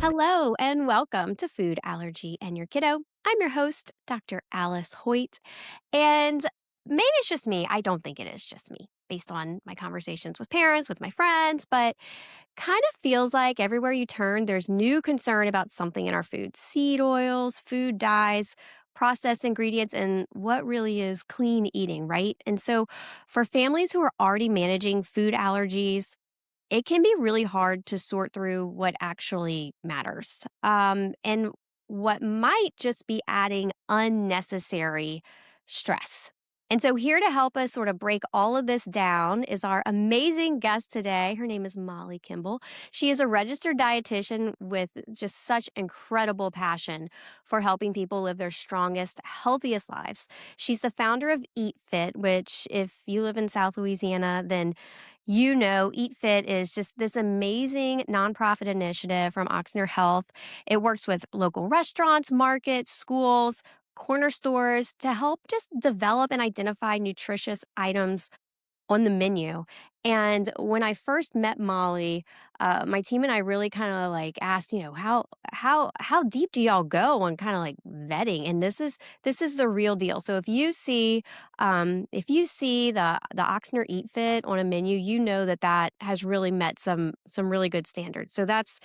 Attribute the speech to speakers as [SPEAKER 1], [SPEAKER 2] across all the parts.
[SPEAKER 1] Hello and welcome to Food Allergy and Your Kiddo. I'm your host, Dr. Alice Hoyt. And maybe it's just me. I don't think it is just me based on my conversations with parents, with my friends, but kind of feels like everywhere you turn, there's new concern about something in our food: seed oils, food dyes, processed ingredients, and what really is clean eating, right? And so for families who are already managing food allergies, it can be really hard to sort through what actually matters, and what might just be adding unnecessary stress. And so, here to help us sort of break all of this down is our amazing guest today. Her name is Molly Kimball. She is a registered dietitian with just such incredible passion for helping people live their strongest, healthiest lives. She's the founder of Eat Fit, which, if you live in South Louisiana, then Eat Fit is just this amazing nonprofit initiative from Oxnard Health. It works with local restaurants, markets, schools, corner stores to help just develop and identify nutritious items on the menu. And when I first met Molly, my team and I really kind of like asked, how deep do y'all go on kind of like vetting? And this is the real deal. So if you see the Oxner Eat Fit on a menu, you know that has really met some really good standards. So that's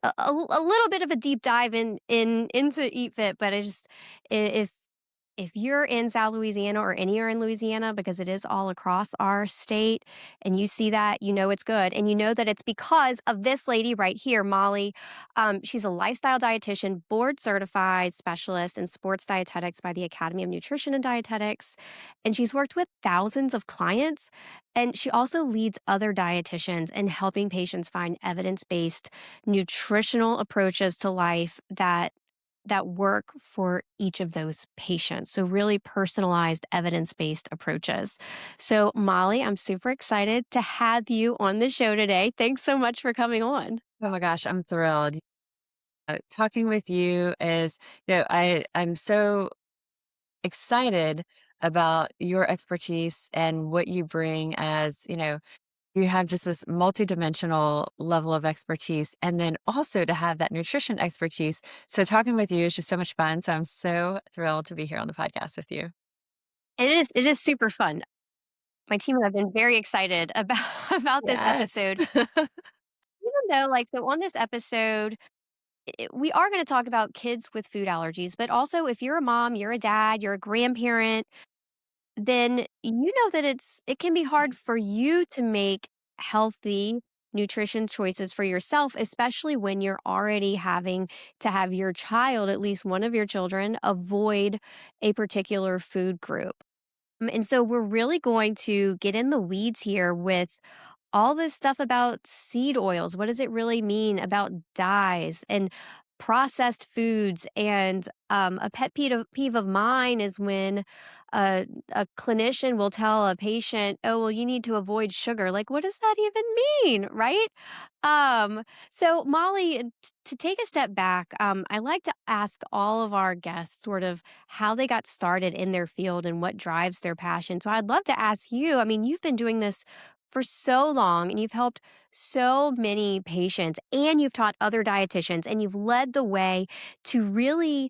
[SPEAKER 1] a little bit of a deep dive into Eat Fit, but if you're in South Louisiana or anywhere in Louisiana, because it is all across our state, and you see that, you know it's good. And you know that it's because of this lady right here, Molly. She's a lifestyle dietitian, board certified specialist in sports dietetics by the Academy of Nutrition and Dietetics. And she's worked with thousands of clients. And she also leads other dietitians in helping patients find evidence based nutritional approaches to life that work for each of those patients. So, really personalized, evidence based approaches. So, Molly, I'm super excited to have you on the show today. Thanks so much for coming on.
[SPEAKER 2] Oh my gosh, I'm thrilled. Talking with you is, I'm so excited about your expertise and what you bring as, you have just this multidimensional level of expertise, and then also to have that nutrition expertise. So talking with you is just so much fun. So I'm so thrilled to be here on the podcast with you.
[SPEAKER 1] It is super fun. My team and I have been very excited about about this
[SPEAKER 2] Yes.
[SPEAKER 1] episode. Even though, like, so on this episode, we are going to talk about kids with food allergies, but also if you're a mom, you're a dad, you're a grandparent, then you know that it can be hard for you to make healthy nutrition choices for yourself, especially when you're already having to have your child, at least one of your children, avoid a particular food group. And so we're really going to get in the weeds here with all this stuff about seed oils. What does it really mean about dyes and processed foods? And a peeve of mine is when a clinician will tell a patient, "Oh, well, you need to avoid sugar." Like, what does that even mean, right? So, Molly, to take a step back, I like to ask all of our guests sort of how they got started in their field and what drives their passion. So, I'd love to ask you. I mean, you've been doing this for so long and you've helped so many patients and you've taught other dietitians and you've led the way to really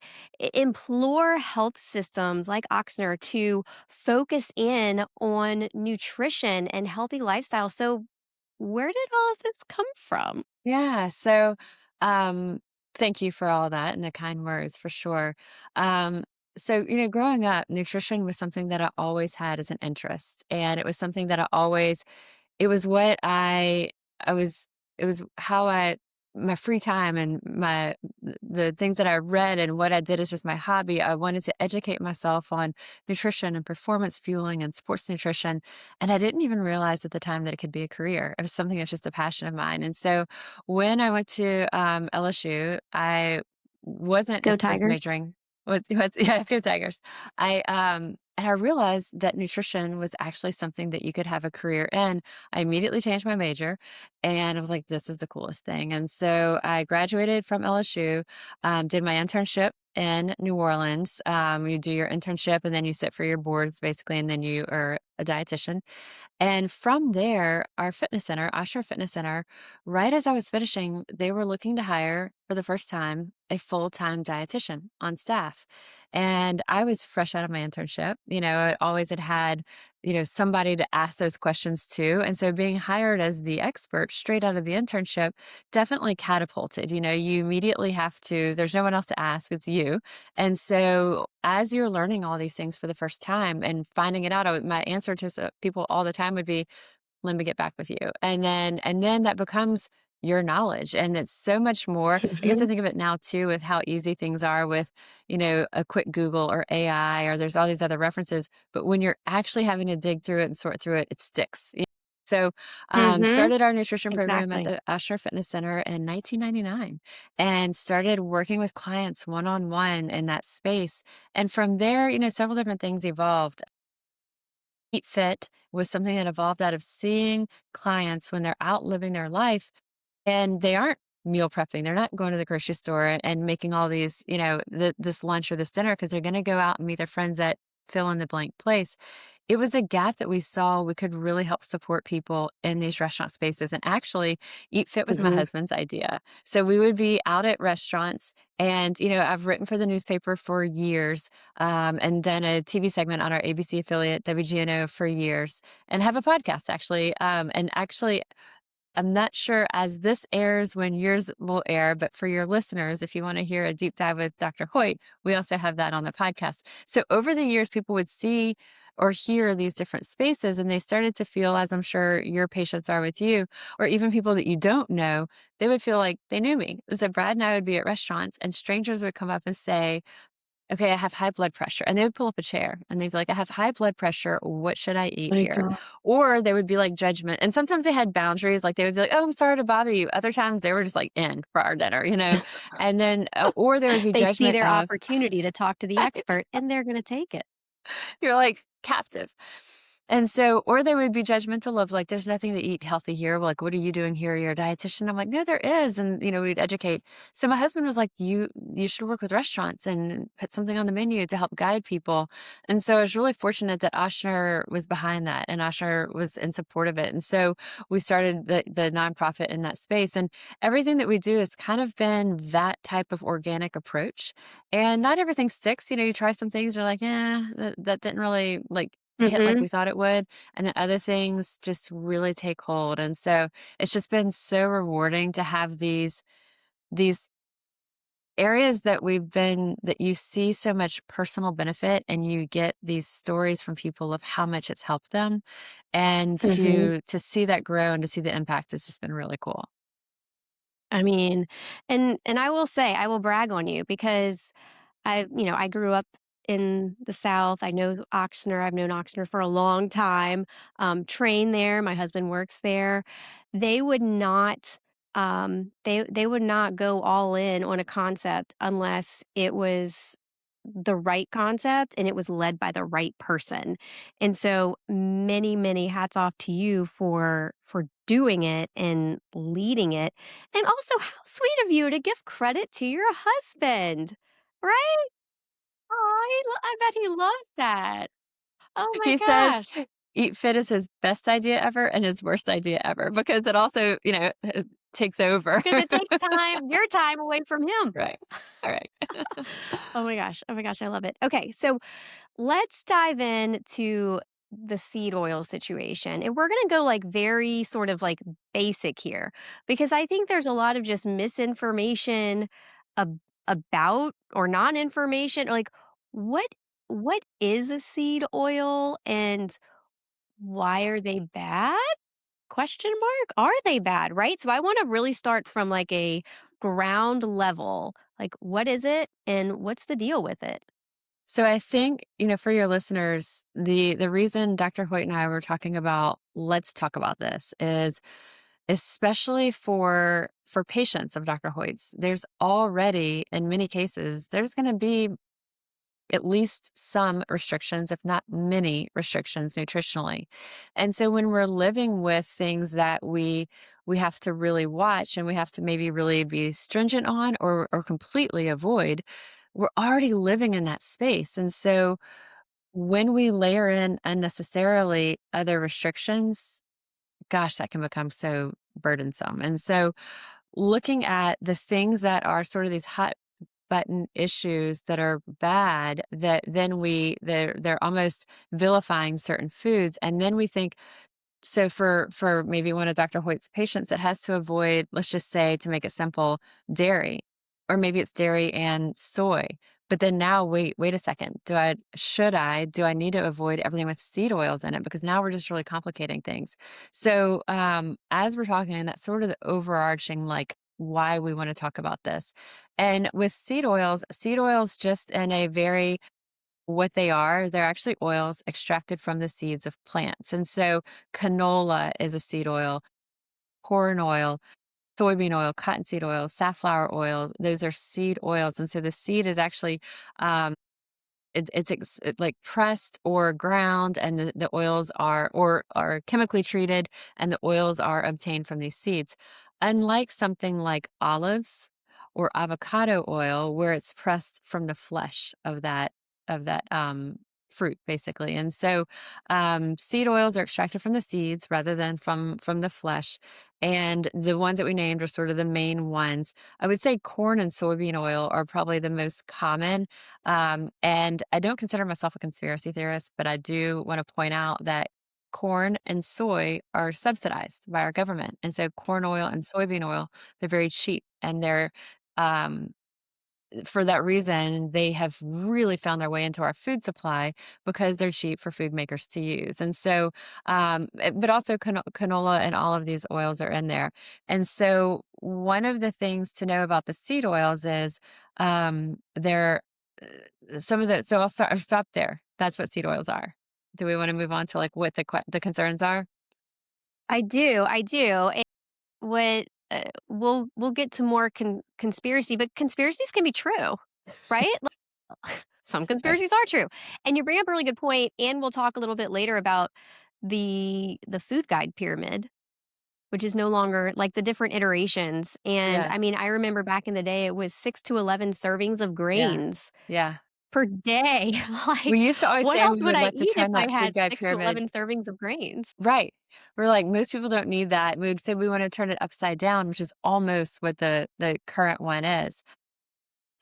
[SPEAKER 1] implore health systems like Oxner to focus in on nutrition and healthy lifestyle. So, where did all of this come from?
[SPEAKER 2] Yeah. So, um, thank you for all that and the kind words for sure. Um, growing up, nutrition was something that I always had as an interest. And it was something that it was what I was, it was how my free time and the things that I read and what I did as just my hobby. I wanted to educate myself on nutrition and performance fueling and sports nutrition. And I didn't even realize at the time that it could be a career. It was something that's just a passion of mine. And so when I went to LSU, I wasn't
[SPEAKER 1] Go
[SPEAKER 2] at first
[SPEAKER 1] Tigers.
[SPEAKER 2] majoring. What's yeah, go Tigers. I And I realized that nutrition was actually something that you could have a career in. I immediately changed my major and I was like, this is the coolest thing. And so I graduated from LSU, did my internship in New Orleans. You do your internship and then you sit for your boards basically, and then you are a dietitian. And from there, our fitness center, Osher Fitness Center, right as I was finishing, they were looking to hire for the first time a full-time dietitian on staff. And I was fresh out of my internship. I always had had, somebody to ask those questions to. And so being hired as the expert straight out of the internship definitely catapulted. You immediately have to, there's no one else to ask, it's you. And so as you're learning all these things for the first time and finding it out, my answer to people all the time would be, let me get back with you. And then that becomes your knowledge. And it's so much more. I guess I
[SPEAKER 1] Mhm.
[SPEAKER 2] think of it now too with how easy things are with, a quick Google or AI, or there's all these other references. But when you're actually having to dig through it and sort through it, it sticks. So,
[SPEAKER 1] Mhm.
[SPEAKER 2] started our nutrition program at
[SPEAKER 1] Exactly.
[SPEAKER 2] the Ashner Fitness Center in 1999 and started working with clients one on one in that space. And from there, several different things evolved. Eat Fit was something that evolved out of seeing clients when they're out living their life and they aren't meal prepping. They're not going to the grocery store and making all these, this lunch or this dinner because they're going to go out and meet their friends at fill in the blank place. It was a gap that we saw we could really help support people in these restaurant spaces. And actually, Eat Fit was my
[SPEAKER 1] Mhm.
[SPEAKER 2] husband's idea. So we would be out at restaurants, and I've written for the newspaper for years, and done a TV segment on our ABC affiliate WGNO for years, and have a podcast actually. And actually, I'm not sure as this airs when yours will air, but for your listeners, if you want to hear a deep dive with Dr. Hoyt, we also have that on the podcast. So over the years, people would see or hear these different spaces and they started to feel, as I'm sure your patients are with you, or even people that you don't know, they would feel like they knew me. So Brad and I would be at restaurants and strangers would come up and say, okay, I have high blood pressure. And they would pull up a chair and they'd be like, I have high blood pressure. What should I eat
[SPEAKER 1] My
[SPEAKER 2] here?
[SPEAKER 1] god.
[SPEAKER 2] Or they would be like judgment. And sometimes they had boundaries. Like they would be like, oh, I'm sorry to bother you. Other times they were just like in for our dinner. And then, or there would be
[SPEAKER 1] They see
[SPEAKER 2] judgment
[SPEAKER 1] their
[SPEAKER 2] of,
[SPEAKER 1] opportunity to talk to the
[SPEAKER 2] right?
[SPEAKER 1] expert, and they're gonna take it.
[SPEAKER 2] You're like captive. And so, or they would be judgmental of like, there's nothing to eat healthy here. Like, what are you doing here? You're a dietitian. I'm like, no, there is. And, we'd educate. So my husband was like, you should work with restaurants and put something on the menu to help guide people. And so I was really fortunate that Oshner was behind that and Oshner was in support of it. And so we started the nonprofit in that space. And everything that we do has kind of been that type of organic approach. And not everything sticks. You try some things, you're like, yeah, that didn't really like hit like
[SPEAKER 1] Mhm.
[SPEAKER 2] we thought it would, and then other things just really take hold, and so it's just been so rewarding to have these areas that you see so much personal benefit and you get these stories from people of how much it's helped them, and
[SPEAKER 1] Mhm.
[SPEAKER 2] to see that grow and to see the impact has just been really cool.
[SPEAKER 1] I mean, and I will say, I will brag on you because I grew up in the South. I know Oxnard. I've known Oxnard for a long time. Trained there. My husband works there. They would not. They would not go all in on a concept unless it was the right concept and it was led by the right person. And so many, many hats off to you for doing it and leading it. And also how sweet of you to give credit to your husband. Right? Oh, I bet he loves that. Oh my
[SPEAKER 2] He says
[SPEAKER 1] gosh.
[SPEAKER 2] Eat Fit is his best idea ever and his worst idea ever because it also, takes over.
[SPEAKER 1] Because it takes time, your time away from him.
[SPEAKER 2] Right. All right.
[SPEAKER 1] Oh my gosh. Oh my gosh, I love it. Okay, so let's dive in to the seed oil situation. And we're going to go like very sort of like basic here because I think there's a lot of just misinformation about or non-information like what what is a seed oil and why are they bad? Question mark. Are they bad, right? So I want to really start from like a ground level. Like what is it and what's the deal with it?
[SPEAKER 2] So I think, for your listeners, the reason Dr. Hoyt and I were talking about let's talk about this is especially for patients of Dr. Hoyt's, there's already in many cases there's going to be at least some restrictions, if not many restrictions nutritionally. And so when we're living with things that we have to really watch and we have to maybe really be stringent on or completely avoid, we're already living in that space. And so when we layer in unnecessarily other restrictions, gosh, that can become so burdensome. And so looking at the things that are sort of these hot button issues that are bad, that then they're almost vilifying certain foods, and then we think, so for maybe one of Dr. Hoyt's patients that has to avoid, let's just say, to make it simple, dairy, or maybe it's dairy and soy. But then now, wait a second. Do I need to avoid everything with seed oils in it? Because now we're just really complicating things. So, as we're talking, and that's sort of the overarching, like, why we want to talk about this. And with seed oils just in a very what they are, they're actually oils extracted from the seeds of plants. And so canola is a seed oil, corn oil, soybean oil, cottonseed oil, safflower oil. Those are seed oils. And so the seed is actually um, like pressed or ground, and the oils are chemically treated, and the oils are obtained from these seeds. Unlike something like olives or avocado oil, where it's pressed from the flesh of that fruit, basically. And so seed oils are extracted from the seeds rather than from the flesh. And the ones that we named are sort of the main ones. I would say corn and soybean oil are probably the most common, and I don't consider myself a conspiracy theorist, but I do want to point out that corn and soy are subsidized by our government. And so corn oil and soybean oil, they're very cheap, and um, for that reason, they have really found their way into our food supply because they're cheap for food makers to use. And so, but also canola and all of these oils are in there. And so, one of the things to know about the seed oils is they're some of the, so I'll stop there. That's what seed oils are. Do we want to move on to like what the concerns are?
[SPEAKER 1] I do. And what we'll get to more conspiracy, but conspiracies can be true, right? Some
[SPEAKER 2] Right.
[SPEAKER 1] conspiracies are true. And you bring up a really good point, and we'll talk a little bit later about the food guide pyramid, which is no longer like the different iterations. And
[SPEAKER 2] Yeah.
[SPEAKER 1] I mean, I remember back in the day it was 6 to 11 servings of
[SPEAKER 2] Yeah.
[SPEAKER 1] grains
[SPEAKER 2] Yeah.
[SPEAKER 1] per day.
[SPEAKER 2] We
[SPEAKER 1] Like,
[SPEAKER 2] used to always
[SPEAKER 1] what
[SPEAKER 2] say
[SPEAKER 1] else
[SPEAKER 2] we
[SPEAKER 1] would
[SPEAKER 2] would
[SPEAKER 1] I
[SPEAKER 2] like to
[SPEAKER 1] eat if
[SPEAKER 2] turn
[SPEAKER 1] I
[SPEAKER 2] that food
[SPEAKER 1] had
[SPEAKER 2] guide
[SPEAKER 1] 6 to
[SPEAKER 2] pyramid.
[SPEAKER 1] 11 servings of grains?
[SPEAKER 2] Right. We're like, most people don't need that. We would say we want to turn it upside down, which is almost what the current one is.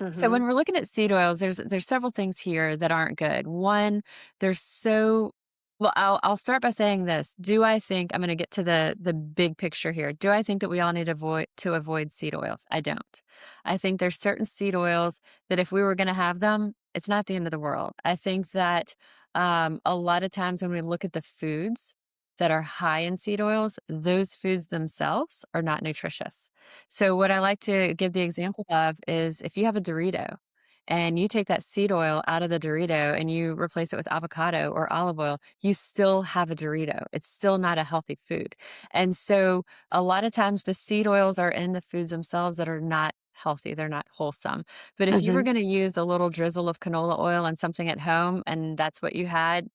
[SPEAKER 2] So
[SPEAKER 1] Mhm.
[SPEAKER 2] when we're looking at seed oils, there's several things here that aren't good. One, they're so well, I'll start by saying this. Do I think I'm going to get to the big picture here? Do I think that we all need to avoid seed oils? I don't. I think there's certain seed oils that if we were going to have them, it's not the end of the world. I think that a lot of times when we look at the foods that are high in seed oils, those foods themselves are not nutritious. So what I like to give the example of is if you have a Dorito and you take that seed oil out of the Dorito and you replace it with avocado or olive oil, you still have a Dorito. It's still not a healthy food. And so a lot of times the seed oils are in the foods themselves that are not healthy. They're not wholesome. But if you were
[SPEAKER 1] Mhm.
[SPEAKER 2] going to use a little drizzle of canola oil and something at home and that's what you had,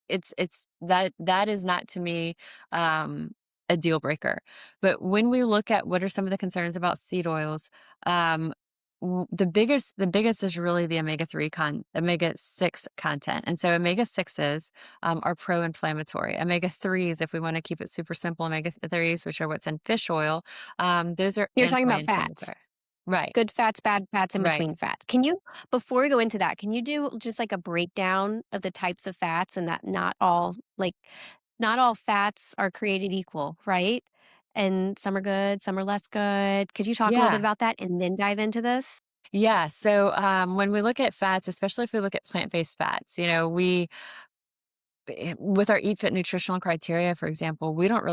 [SPEAKER 2] it's that is not to me, um, a deal breaker. But when we look at what are some of the concerns about seed oils, um, the biggest is really the omega-6 content. And so omega-6s, are pro-inflammatory. Omega-3s, if we wanna keep it super simple, omega-3s, which are what's in fish oil, those are
[SPEAKER 1] You're talking about fats.
[SPEAKER 2] anti-inflammatory. Right,
[SPEAKER 1] Good fats, bad fats, in
[SPEAKER 2] right.
[SPEAKER 1] between fats. Can you before we go into that, can you do just like a breakdown of the types of fats and that not all fats are created equal, right? And some are good, some are less good. Could you talk a little bit
[SPEAKER 2] Yeah.
[SPEAKER 1] about that and then dive into this?
[SPEAKER 2] Yeah. So when we look at fats, especially if we look at plant based fats, with our Eat Fit nutritional criteria, for example, we don't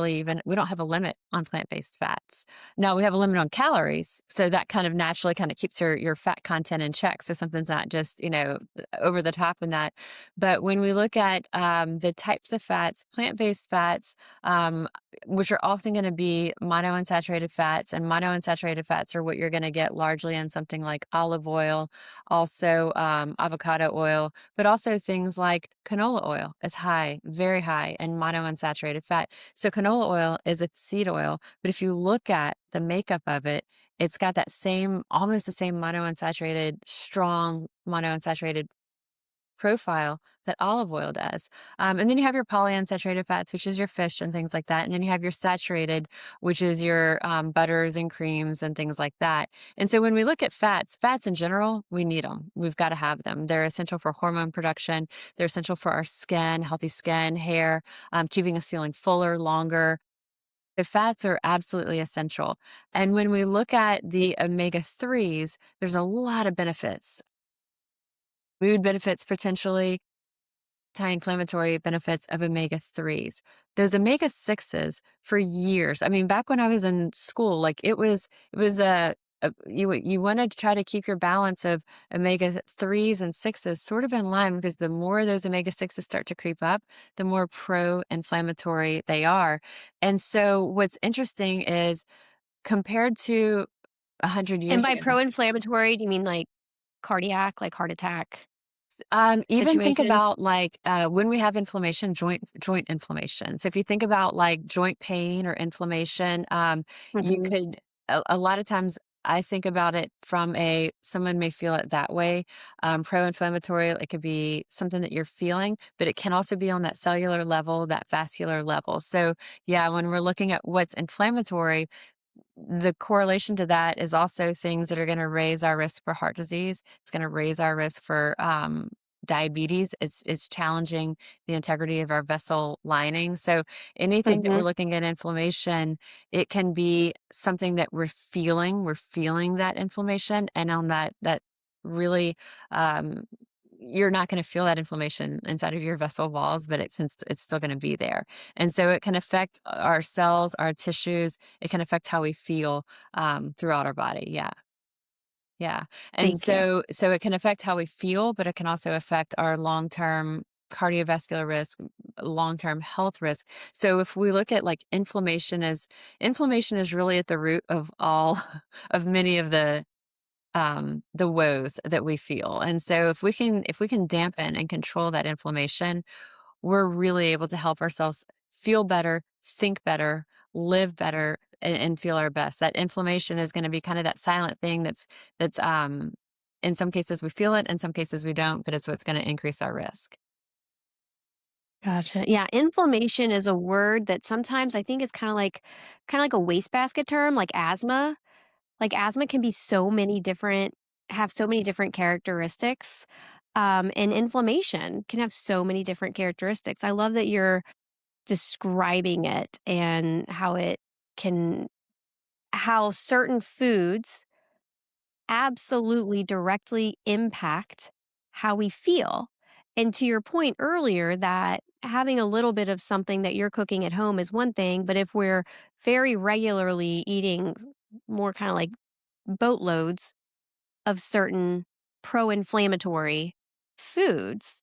[SPEAKER 2] have a limit on plant-based fats. Now we have a limit on calories, so that kind of naturally kind of keeps your fat content in check. So something's not just, over the top in that. But when we look at the types of fats, plant-based fats, um, which are often going to be monounsaturated fats, and monounsaturated fats are what you're going to get largely in something like olive oil, also avocado oil, but also things like canola oil is high, very high in monounsaturated fat. So canola oil is a seed oil, but if you look at the makeup of it, it's got that same, almost the same monounsaturated, strong monounsaturated profile that olive oil does. And then you have your polyunsaturated fats, which is your fish and things like that. And then you have your saturated, which is your butters and creams and things like that. And so when we look at fats, fats in general, we need them. We've got to have them. They're essential for hormone production. They're essential for our skin, healthy skin, hair, keeping us feeling fuller, longer. The fats are absolutely essential. And when we look at the omega 3s, there's a lot of benefits, mood benefits potentially, anti-inflammatory benefits of omega 3s. Those omega 6s for years. I mean, back when I was in school, like it was you wanted to try to keep your balance of omega 3s and 6s sort of in line, because the more those omega 6s start to creep up, the more pro-inflammatory they are. And so what's interesting is, compared to 100
[SPEAKER 1] And
[SPEAKER 2] years
[SPEAKER 1] by
[SPEAKER 2] ago,
[SPEAKER 1] pro-inflammatory, do you mean like cardiac, like heart attack
[SPEAKER 2] even think
[SPEAKER 1] situation?
[SPEAKER 2] about, like, when we have inflammation, joint inflammation. So if you think about, like, joint pain or inflammation, you
[SPEAKER 1] Mhm.
[SPEAKER 2] could a lot of times I think about it from a someone may feel it that way. Pro-inflammatory, it could be something that you're feeling, but it can also be on that cellular level, that vascular level. So, yeah, when we're looking at what's inflammatory, the correlation to that is also things that are gonna raise our risk for heart disease. It's gonna raise our risk for, diabetes. It's challenging the integrity of our vessel lining. So anything that we're
[SPEAKER 1] Mhm.
[SPEAKER 2] looking at inflammation, it can be something that we're feeling that inflammation, and on that really, um, you're not gonna feel that inflammation inside of your vessel walls, but it's still gonna be there. And so it can affect our cells, our tissues, it can affect how we feel, throughout our body. Yeah, yeah. And
[SPEAKER 1] Thank you.
[SPEAKER 2] so it can affect how we feel, but it can also affect our long-term cardiovascular risk, long-term health risk. So if we look at, like, inflammation is really at the root of all of many of the woes that we feel. And so if we can dampen and control that inflammation, we're really able to help ourselves feel better, think better, live better, and feel our best. That inflammation is going to be kind of that silent thing that's in some cases we feel it, in some cases we don't, but it's what's going to increase our risk.
[SPEAKER 1] Gotcha. Yeah, inflammation is a word that sometimes I think is kinda like a wastebasket term, like asthma. Like, asthma can be so many different have so many different characteristics, and inflammation can have so many different characteristics. I love that you're describing it and can how certain foods absolutely directly impact how we feel. And to your point earlier, that having a little bit of something that you're cooking at home is one thing, but if we're very regularly eating more kind of like boatloads of certain pro inflammatory foods,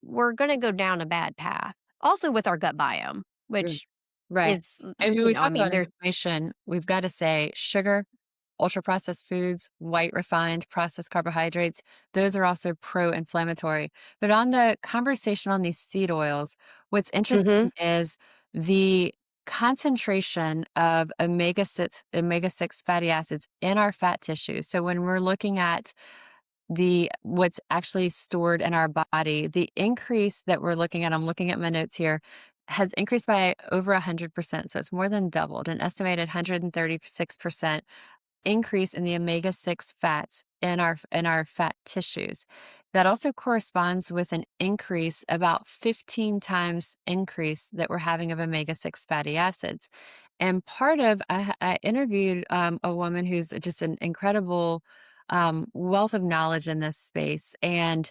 [SPEAKER 1] we're going to go down a bad path. Also, with our gut biome,
[SPEAKER 2] Mm.
[SPEAKER 1] which
[SPEAKER 2] Right.
[SPEAKER 1] is,
[SPEAKER 2] And when we
[SPEAKER 1] I
[SPEAKER 2] talk
[SPEAKER 1] mean,
[SPEAKER 2] about
[SPEAKER 1] there's,
[SPEAKER 2] inflammation, we've got to say sugar, ultra processed foods, white refined processed carbohydrates, those are also pro inflammatory. But on the conversation on these seed oils, what's
[SPEAKER 1] hmm
[SPEAKER 2] interesting is the concentration of omega 6 fatty acids in our fat tissue. So when we're looking at the what's actually stored in our body, the increase that we're looking at, I'm looking at my notes here, has increased by over 100%. So it's more than doubled, an estimated 136% increase in the omega 6 fats in our fat tissues. That also corresponds with an increase, about 15 times increase, that we're having of omega 6 fatty acids. And part of I interviewed a woman who's just an incredible wealth of knowledge in this space, and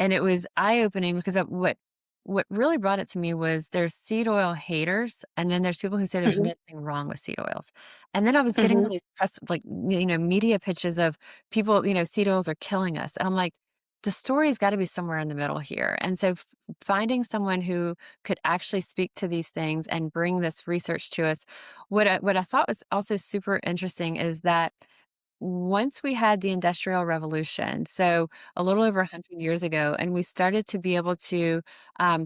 [SPEAKER 2] it was eye opening because of what. what really brought it to me was there's seed oil haters, and then there's people who say there's
[SPEAKER 1] Mhm,
[SPEAKER 2] nothing wrong with seed oils. And then I was getting all
[SPEAKER 1] mhm,
[SPEAKER 2] these press like, media pitches of people, seed oils are killing us. And I'm like, the story's gotta be somewhere in the middle here. And so finding someone who could actually speak to these things and bring this research to us, what I thought was also super interesting is that once we had the Industrial Revolution, so a little over 100 years ago, and we started to be able to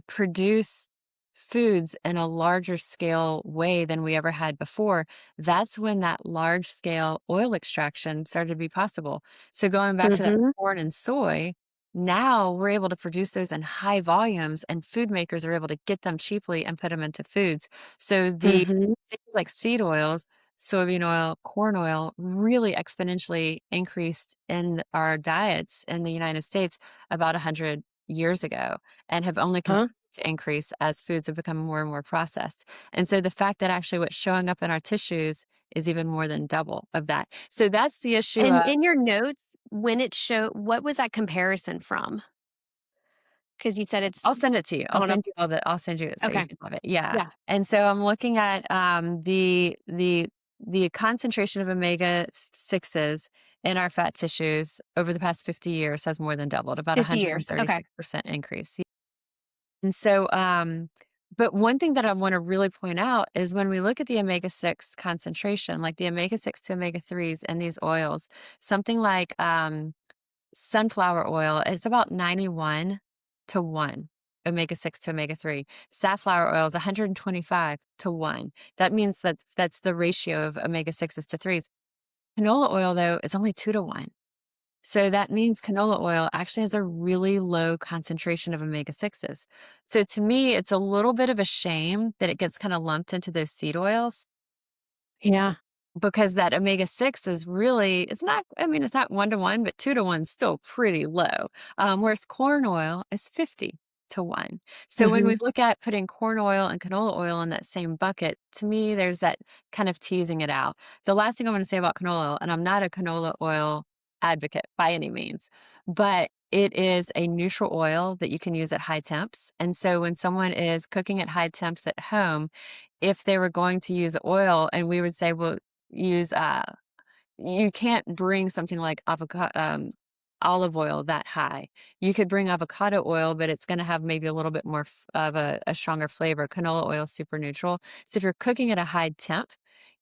[SPEAKER 2] produce foods in a larger scale way than we ever had before, that's when that large scale oil extraction started to be possible. So going back to that
[SPEAKER 1] mhm,
[SPEAKER 2] corn and soy, now we're able to produce those in high volumes, and food makers are able to get them cheaply and put them into foods. So the
[SPEAKER 1] mhm.
[SPEAKER 2] things like seed oils, soybean oil, corn oil really exponentially increased in our diets in the United States about 100 years ago and have only
[SPEAKER 1] Huh?
[SPEAKER 2] continued to increase as foods have become more and more processed. And so the fact that actually what's showing up in our tissues is even more than double of that. So that's the issue
[SPEAKER 1] And
[SPEAKER 2] of
[SPEAKER 1] in your notes, when it showed, what was that comparison from? Because you said it's
[SPEAKER 2] I'll send it to you.
[SPEAKER 1] gone up.
[SPEAKER 2] I'll send you it so you
[SPEAKER 1] Okay.
[SPEAKER 2] can have it. Yeah.
[SPEAKER 1] Yeah.
[SPEAKER 2] And so I'm looking at the concentration of omega sixes in our fat tissues over the past 50 years has more than doubled, about
[SPEAKER 1] 50 years. Okay.
[SPEAKER 2] 136% increase. And so but one thing that I want to really point out is when we look at the omega 6 concentration, like the omega 6 to omega 3s in these oils, something like sunflower oil is about 91 to 1, omega 6 to omega 3. Safflower oil is 125 to 1. That means that's the ratio of omega 6s to 3s. Canola oil, though, is only 2 to 1. So that means canola oil actually has a really low concentration of omega 6s. So to me, it's a little bit of a shame that it gets kind of lumped into those seed oils
[SPEAKER 1] Yeah.
[SPEAKER 2] because that omega-6 is really it's not I mean, it's not 1 to 1, but 2 to 1 is still pretty low, whereas corn oil is 50 to 1. So when we
[SPEAKER 1] Mhm.
[SPEAKER 2] look at putting corn oil and canola oil in that same bucket, to me, there's that kind of teasing it out. The last thing I wanna say about canola oil, and I'm not a canola oil advocate by any means, but it is a neutral oil that you can use at high temps, and so when someone is cooking at high temps at home, if they were going to use oil and we would say, "Well, use, you can't bring something like olive oil that high. You could bring avocado oil, but it's gonna have maybe a little bit more of a stronger flavor. Canola oil is super neutral. So if you're cooking at a high temp,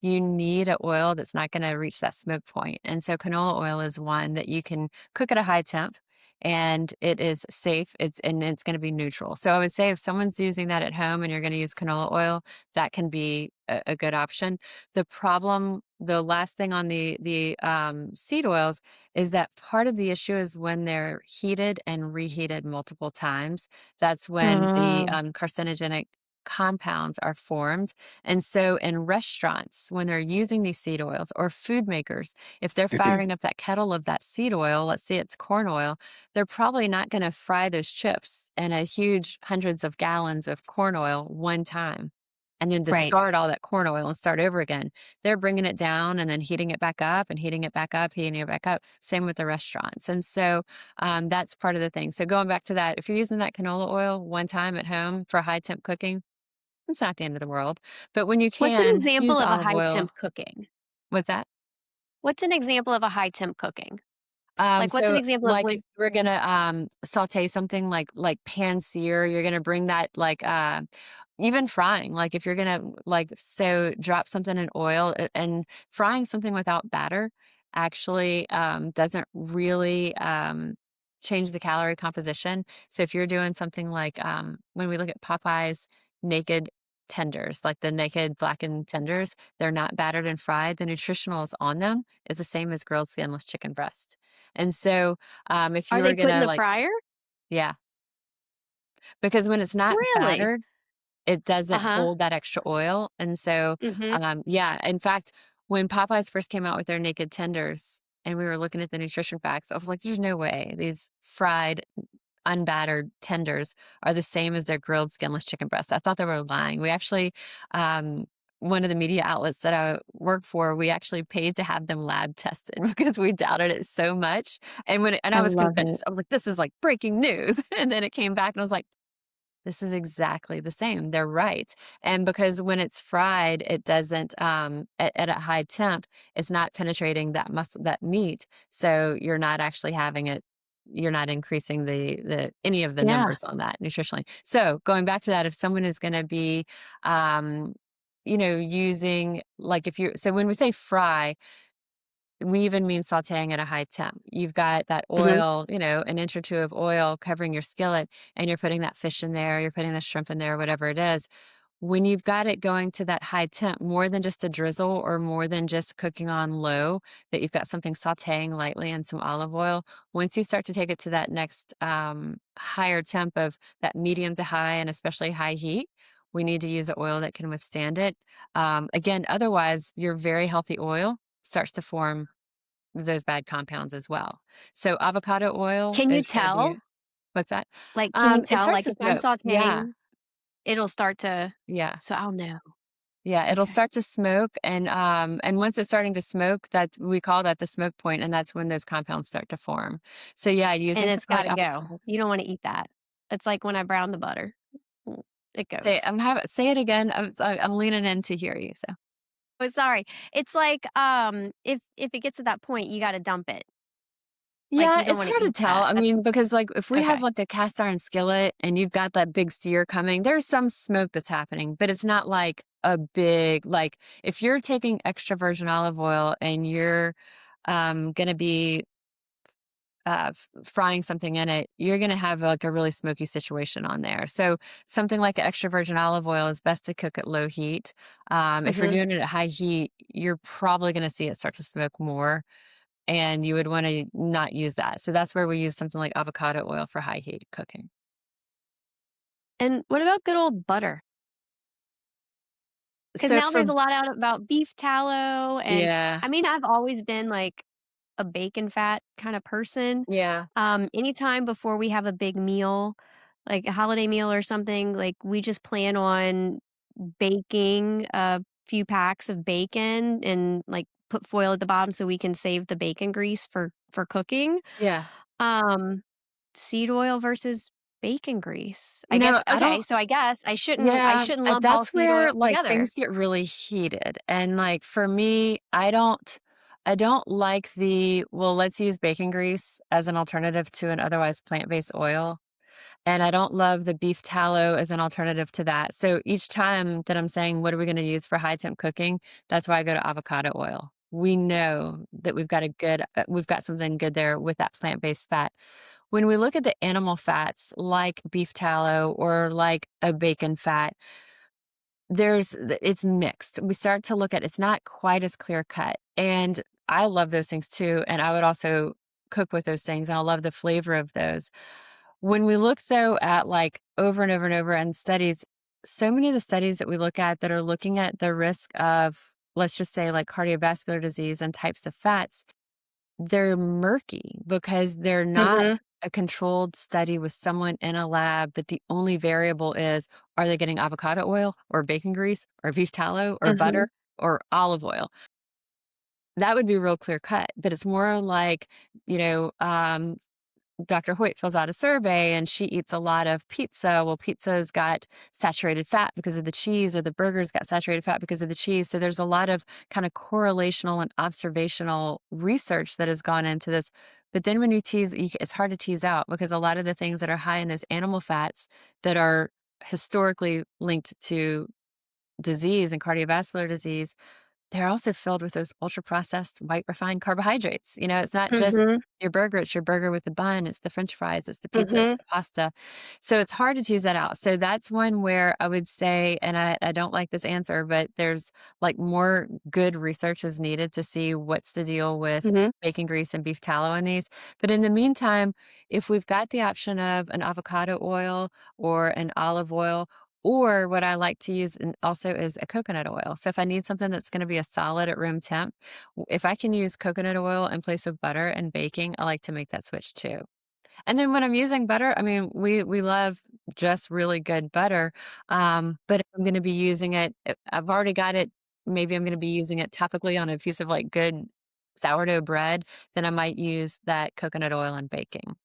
[SPEAKER 2] you need a oil that's not gonna reach that smoke point. And so canola oil is one that you can cook at a high temp and it is safe. It's gonna be neutral. So I would say if someone's using that at home and you're gonna use canola oil, that can be a good option. The last thing on the seed oils is that part of the issue is when they're heated and reheated multiple times. That's when the
[SPEAKER 1] Oh.
[SPEAKER 2] carcinogenic compounds are formed. And so in restaurants, when they're using these seed oils or food makers, if they're firing up that kettle of that seed oil, let's say it's corn oil, they're probably not going to fry those chips in a huge hundreds of gallons of corn oil one time and then
[SPEAKER 1] Right.
[SPEAKER 2] discard all that corn oil and start over again. They're bringing it down and then heating it back up and heating it back up, heating it back up. Same with the restaurants. And so that's part of the thing. So going back to that, if you're using that canola oil one time at home for high temp cooking, it's not the end of the world. But when you
[SPEAKER 1] What's an
[SPEAKER 2] can
[SPEAKER 1] example
[SPEAKER 2] use
[SPEAKER 1] of a
[SPEAKER 2] olive
[SPEAKER 1] high
[SPEAKER 2] oil,
[SPEAKER 1] temp cooking?
[SPEAKER 2] what's that?
[SPEAKER 1] What's an example of a high temp cooking? Like, what's an
[SPEAKER 2] So
[SPEAKER 1] example of
[SPEAKER 2] like if
[SPEAKER 1] when
[SPEAKER 2] we're gonna saute something like pan sear, you're gonna bring that like even frying, like if you're gonna like so drop something in oil and frying something without batter actually doesn't really change the calorie composition. So if you're doing something like when we look at Popeye's naked tenders, like the naked blackened tenders, they're not battered and fried. The nutritionals on them is the same as grilled skinless chicken breast. And so, if
[SPEAKER 1] are
[SPEAKER 2] you
[SPEAKER 1] they
[SPEAKER 2] were
[SPEAKER 1] put in
[SPEAKER 2] gonna
[SPEAKER 1] the
[SPEAKER 2] like
[SPEAKER 1] fryer?
[SPEAKER 2] yeah, because when it's not
[SPEAKER 1] Really?
[SPEAKER 2] battered, it doesn't
[SPEAKER 1] Uh-huh.
[SPEAKER 2] hold that extra oil, and so,
[SPEAKER 1] Mhm.
[SPEAKER 2] yeah, in fact, when Popeyes first came out with their naked tenders and we were looking at the nutrition facts, I was like, "There's no way these fried, unbattered tenders are the same as their grilled skinless chicken breast." I thought they were lying. We actually, um one of the media outlets that I work for, we actually paid to have them lab tested because we doubted it so much, and I
[SPEAKER 1] I
[SPEAKER 2] was
[SPEAKER 1] love it.
[SPEAKER 2] convinced. I was like, "This is, like, breaking news," and then it came back and I was like, This is exactly the same. They're right. And because when it's fried, it doesn't at a high temp, it's not penetrating that meat. So you're not actually having it, you're not increasing the any of the
[SPEAKER 1] Yeah.
[SPEAKER 2] numbers on that nutritionally. So going back to that, if someone is going to be um, using like if you so when we say fry, we even mean sautéing at a high temp. You've got that
[SPEAKER 1] Mhm.
[SPEAKER 2] oil, an inch or 2 of oil covering your skillet, and you're putting that fish in there, you're putting the shrimp in there, whatever it is. When you've got it going to that high temp, more than just a drizzle or more than just cooking on low, that you've got something sautéing lightly in some olive oil, once you start to take it to that next, higher temp of that medium to high and especially high heat, we need to use an oil that can withstand it. Again, otherwise, your very healthy oil starts to form those bad compounds as well. So avocado oil
[SPEAKER 1] Can you
[SPEAKER 2] is gonna
[SPEAKER 1] tell?
[SPEAKER 2] be what's that?
[SPEAKER 1] Like, can you
[SPEAKER 2] It
[SPEAKER 1] tell?
[SPEAKER 2] starts
[SPEAKER 1] Like,
[SPEAKER 2] to
[SPEAKER 1] if I'm
[SPEAKER 2] smoke. Yeah,
[SPEAKER 1] sautéing, it'll start to
[SPEAKER 2] yeah,
[SPEAKER 1] so I'll know.
[SPEAKER 2] yeah, it'll
[SPEAKER 1] Okay.
[SPEAKER 2] start to smoke, and once it's starting to smoke, that's we call that the smoke point, and that's when those compounds start to form. So, yeah,
[SPEAKER 1] And
[SPEAKER 2] using
[SPEAKER 1] it's
[SPEAKER 2] something like
[SPEAKER 1] gotta go.
[SPEAKER 2] avocado
[SPEAKER 1] You don't wanna eat that. It's like when I brown the butter. Mm, it goes.
[SPEAKER 2] say it again, I'm leaning in to hear you, so.
[SPEAKER 1] Oh, sorry. It's like, if it gets to that point, you gotta dump it. Like,
[SPEAKER 2] Yeah,
[SPEAKER 1] you don't
[SPEAKER 2] it's
[SPEAKER 1] wanna
[SPEAKER 2] hard to
[SPEAKER 1] eat
[SPEAKER 2] tell.
[SPEAKER 1] that.
[SPEAKER 2] I
[SPEAKER 1] That's
[SPEAKER 2] mean, because like if we have
[SPEAKER 1] okay.
[SPEAKER 2] like a cast iron skillet and you've got that big sear coming, there's some smoke that's happening, but it's not like a big like if you're taking extra virgin olive oil and you're going to be frying something in it, you're going to have like a really smoky situation on there. So something like extra virgin olive oil is best to cook at low heat. If you're
[SPEAKER 1] Mhm.
[SPEAKER 2] doing it at high heat, you're probably going to see it start to smoke more and you would wanna not use that. So that's where we use something like avocado oil for high heat cooking.
[SPEAKER 1] And what about good old butter? Because
[SPEAKER 2] So
[SPEAKER 1] now
[SPEAKER 2] for
[SPEAKER 1] there's a lot out about beef tallow, and
[SPEAKER 2] Yeah,
[SPEAKER 1] I mean, I've always been, like, a bacon fat kinda person.
[SPEAKER 2] yeah,
[SPEAKER 1] Anytime before we have a big meal, like a holiday meal or something, like, we just plan on baking a few packs of bacon and, like, put foil at the bottom so we can save the bacon grease for cooking.
[SPEAKER 2] yeah.
[SPEAKER 1] Um, Seed oil versus bacon grease. I guess
[SPEAKER 2] I
[SPEAKER 1] okay,
[SPEAKER 2] don't
[SPEAKER 1] so I guess I
[SPEAKER 2] Yeah,
[SPEAKER 1] shouldn't lump all
[SPEAKER 2] that's
[SPEAKER 1] seed
[SPEAKER 2] where,
[SPEAKER 1] oils
[SPEAKER 2] like,
[SPEAKER 1] together.
[SPEAKER 2] things get really heated, and, like, for me, I don't like "Well, let's use bacon grease as an alternative to an otherwise plant-based oil." And I don't love the beef tallow as an alternative to that. So each time that I'm saying, what are we going to use for high temp cooking? That's why I go to avocado oil. We know that we've got something good there with that plant based fat. When we look at the animal fats like beef tallow or like a bacon fat, it's mixed. We start to look at it's not quite as clear cut. And I love those things too. And I would also cook with those things and I love the flavor of those. When we look though at like over and over and over and studies, so many of the studies that we look at that are looking at the risk of, let's just say like cardiovascular disease and types of fats, they're murky because they're not
[SPEAKER 1] Mhm,
[SPEAKER 2] a controlled study with someone in a lab that the only variable is, are they getting avocado oil or bacon grease or beef tallow or
[SPEAKER 1] mhm,
[SPEAKER 2] butter or olive oil? That would be real clear cut, but it's more like, you know, Dr. Hoyt fills out a survey and she eats a lot of pizza. Well, pizza's got saturated fat because of the cheese, or the burger's got saturated fat because of the cheese. So there's a lot of kind of correlational and observational research that has gone into this. But then when it's hard to tease out because a lot of the things that are high in those animal fats that are historically linked to disease and cardiovascular disease, they're also filled with those ultra processed white refined carbohydrates. It's not just
[SPEAKER 1] mhm,
[SPEAKER 2] your burger, it's your burger with the bun, it's the french fries, it's the pizza, it's
[SPEAKER 1] mhm,
[SPEAKER 2] the pasta. So it's hard to tease that out. So that's one where I would say, and I don't like this answer, but there's like more good research is needed to see what's the deal with
[SPEAKER 1] mhm.
[SPEAKER 2] bacon grease and beef tallow in these. But in the meantime, if we've got the option of an avocado oil or an olive oil, or what I like to use also is a coconut oil. So if I need something that's going to be a solid at room temp, if I can use coconut oil in place of butter and baking, I like to make that switch too. And then when I'm using butter, I mean, we love just really good butter. But if I'm going to be using it, if I've already got it. Maybe I'm going to be using it topically on a piece of like good sourdough bread. Then I might use that coconut oil in baking.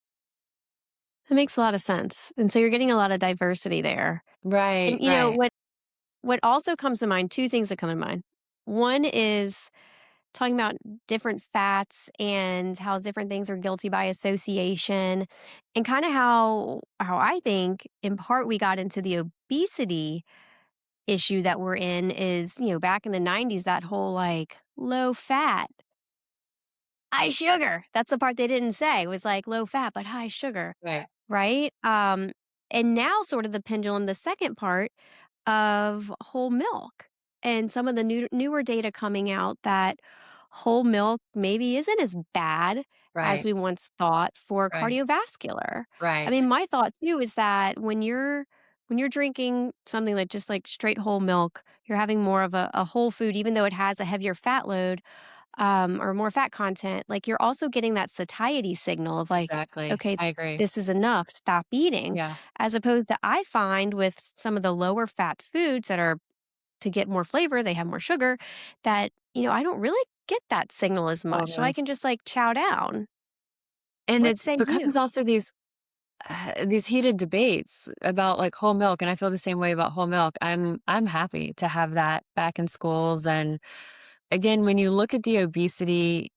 [SPEAKER 1] That makes a lot of sense, and so you're getting a lot of diversity there.
[SPEAKER 2] Right,
[SPEAKER 1] And,
[SPEAKER 2] right,
[SPEAKER 1] what also comes to mind 2 things that come to mind. One is talking about different fats and how different things are guilty by association, and kinda how I think, in part, we got into the obesity issue that we're in is, back in the '90s, that whole, like, low fat, high sugar. That's the part they didn't say, was, like, low fat, but high sugar.
[SPEAKER 2] right,
[SPEAKER 1] Right? And now sort of the pendulum, the second part of whole milk and some of the newer data coming out that whole milk maybe isn't as bad as
[SPEAKER 2] right,
[SPEAKER 1] we once thought for
[SPEAKER 2] right,
[SPEAKER 1] cardiovascular. I mean,
[SPEAKER 2] right.
[SPEAKER 1] my thought too is that when you're drinking something like just like straight whole milk, you're having more of a whole food, even though it has a heavier fat load or more fat content, like you're also getting that satiety signal of like,
[SPEAKER 2] Exactly.
[SPEAKER 1] okay,
[SPEAKER 2] I agree.
[SPEAKER 1] this is enough, stop eating.
[SPEAKER 2] Yeah.
[SPEAKER 1] As opposed to, I find with some of the lower fat foods that are to get more flavor, they have more sugar, that, I don't really get that signal as much. So I
[SPEAKER 2] Totally.
[SPEAKER 1] can just like chow down.
[SPEAKER 2] And
[SPEAKER 1] What
[SPEAKER 2] it
[SPEAKER 1] say you?
[SPEAKER 2] becomes also these heated debates about like whole milk, and I feel the same way about whole milk. I'm happy to have that back in schools. And again, when you look at the obesity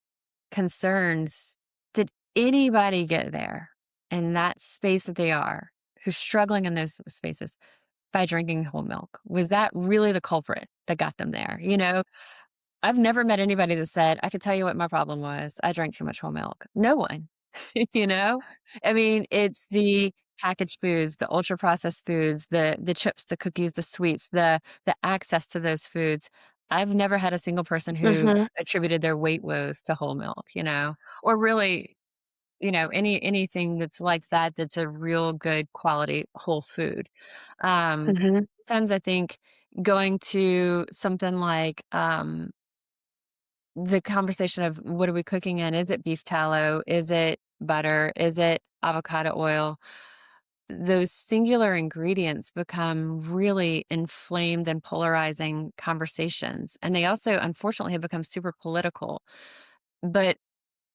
[SPEAKER 2] concerns, did anybody get there in that space that they are, who's struggling in those spaces by drinking whole milk? Was that really the culprit that got them there? I've never met anybody that said, "I could tell you what my problem was. I drank too much whole milk." No one, you know? I mean, it's the packaged foods, the ultra processed foods, the chips, the cookies, the sweets, the access to those foods. I've never had a single person who
[SPEAKER 1] Mhm.
[SPEAKER 2] attributed their weight woes to whole milk, or really, anything that's like that that's a real good quality whole food. Um,
[SPEAKER 1] Mhm.
[SPEAKER 2] Sometimes I think going to something like, the conversation of what are we cooking in? Is it beef tallow? Is it butter? Is it avocado oil? Those singular ingredients become really inflamed and polarizing conversations. And they also, unfortunately, have become super political. But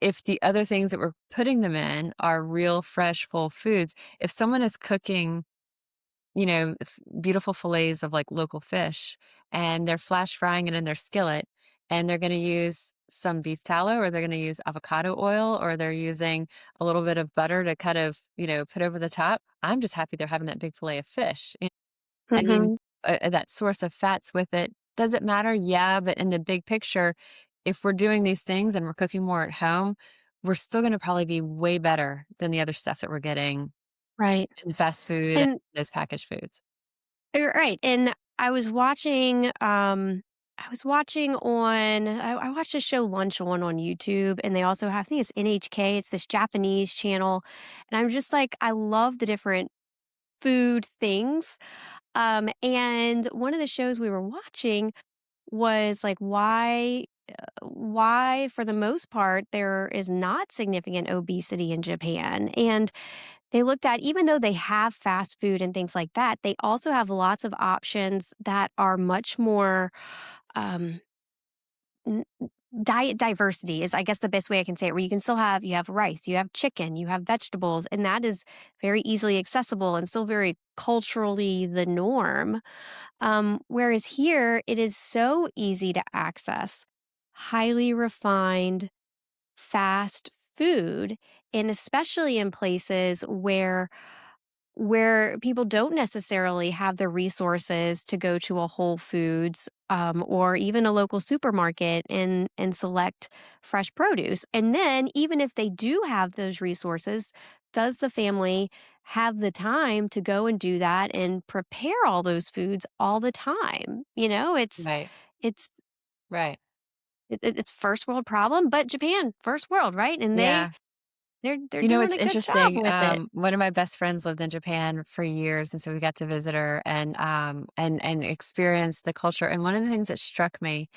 [SPEAKER 2] if the other things that we're putting them in are real, fresh, whole foods, if someone is cooking beautiful fillets of like local fish, and they're flash frying it in their skillet, and they're going to use some beef tallow, or they're going to use avocado oil, or they're using a little bit of butter to kind of, put over the top. I'm just happy they're having that big fillet of fish. I mean,
[SPEAKER 1] Mhm.
[SPEAKER 2] that source of fats with it. Does it matter? Yeah. But in the big picture, if we're doing these things and we're cooking more at home, we're still going to probably be way better than the other stuff that we're getting
[SPEAKER 1] Right.
[SPEAKER 2] in fast food and
[SPEAKER 1] And
[SPEAKER 2] those packaged foods.
[SPEAKER 1] you're right. And I was watching on I watched a show Lunch on YouTube, and they also have, I think it's NHK, it's this Japanese channel, and I'm just like, I love the different food things. And one of the shows we were watching was like why for the most part there is not significant obesity in Japan. And they looked at, even though they have fast food and things like that, they also have lots of options that are much more um, n- diet diversity is, I guess, the best way I can say it, where you have rice, you have chicken, you have vegetables, and that is very easily accessible and still very culturally the norm. Whereas here, it is so easy to access highly refined, fast food, and especially in places where people don't necessarily have the resources to go to a Whole Foods, or even a local supermarket and select fresh produce. And then even if they do have those resources, does the family have the time to go and do that and prepare all those foods all the time?
[SPEAKER 2] Right,
[SPEAKER 1] It's
[SPEAKER 2] right.
[SPEAKER 1] it's first world problem, but Japan, first world, right? And
[SPEAKER 2] Yeah.
[SPEAKER 1] they're doing
[SPEAKER 2] It's
[SPEAKER 1] a good job
[SPEAKER 2] interesting.
[SPEAKER 1] with it.
[SPEAKER 2] One of my best friends lived in Japan for years, and so we got to visit her and experience the culture. And one of the things that struck me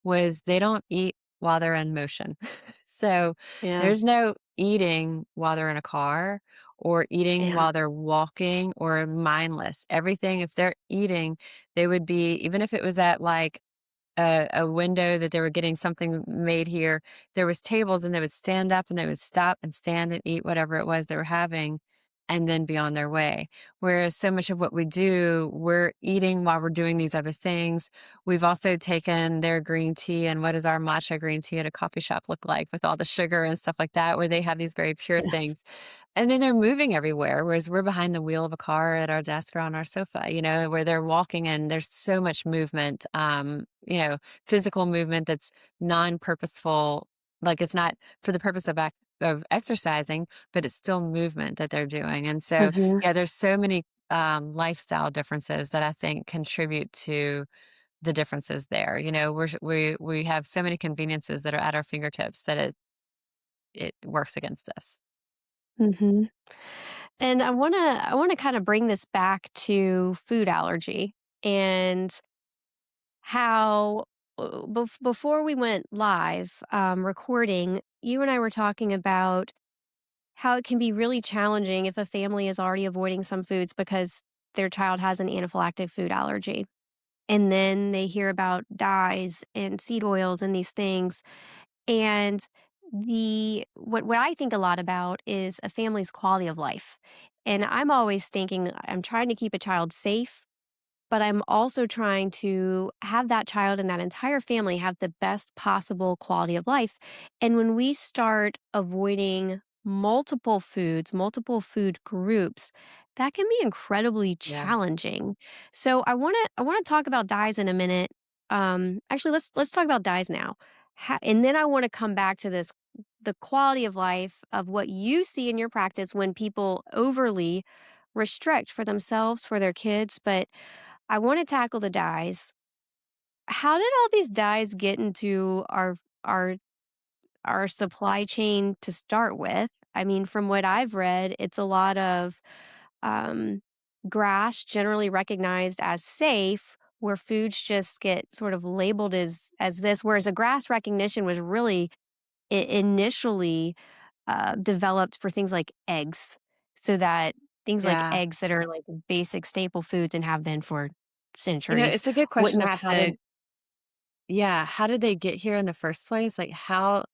[SPEAKER 2] was they don't eat while they're in motion. So
[SPEAKER 1] Yeah.
[SPEAKER 2] there's no eating while they're in a car or eating
[SPEAKER 1] Yeah.
[SPEAKER 2] while they're walking or mindless. Everything, if they're eating, they would be, even if it was at like a window that they were getting something made here, there was tables and they would stand up and they would stop and stand and eat whatever it was they were having, and then be on their way. Whereas so much of what we do, we're eating while we're doing these other things. We've also taken their green tea, and what does our matcha green tea at a coffee shop look like with all the sugar and stuff like that, where they have these very pure
[SPEAKER 1] Yes.
[SPEAKER 2] things. And then they're moving everywhere, whereas we're behind the wheel of a car at our desk or on our sofa, where they're walking and there's so much movement, physical movement that's non-purposeful. Like it's not for the purpose of exercising, but it's still movement that they're doing. And so,
[SPEAKER 1] Mhm.
[SPEAKER 2] yeah, there's so many lifestyle differences that I think contribute to the differences there. We have so many conveniences that are at our fingertips that it works against us.
[SPEAKER 1] Mhm. And I wanna kinda bring this back to food allergy and how before we went live, recording, you and I were talking about how it can be really challenging if a family is already avoiding some foods because their child has an anaphylactic food allergy. And then they hear about dyes and seed oils and these things. And what I think a lot about is a family's quality of life. And I'm always thinking I'm trying to keep a child safe, but I'm also trying to have that child and that entire family have the best possible quality of life. And when we start avoiding multiple foods, multiple food groups, that can be incredibly
[SPEAKER 2] Yeah.
[SPEAKER 1] challenging. So I want to talk about dyes in a minute. Actually, let's talk about dyes now. And then I want to come back to this the quality of life of what you see in your practice when people overly restrict for themselves, for their kids, but I wanna tackle the dyes. How did all these dyes get into our our supply chain to start with? I mean, from what I've read, it's a lot of, um, grass generally recognized as safe, where foods just get sort of labeled as this, whereas a grass recognition was really initially, developed for things like eggs, so that things like
[SPEAKER 2] Yeah.
[SPEAKER 1] eggs that are, like, basic staple foods and have been for centuries
[SPEAKER 2] It's a good question
[SPEAKER 1] wouldn't
[SPEAKER 2] of
[SPEAKER 1] have to
[SPEAKER 2] how did they get here in the first place? Like how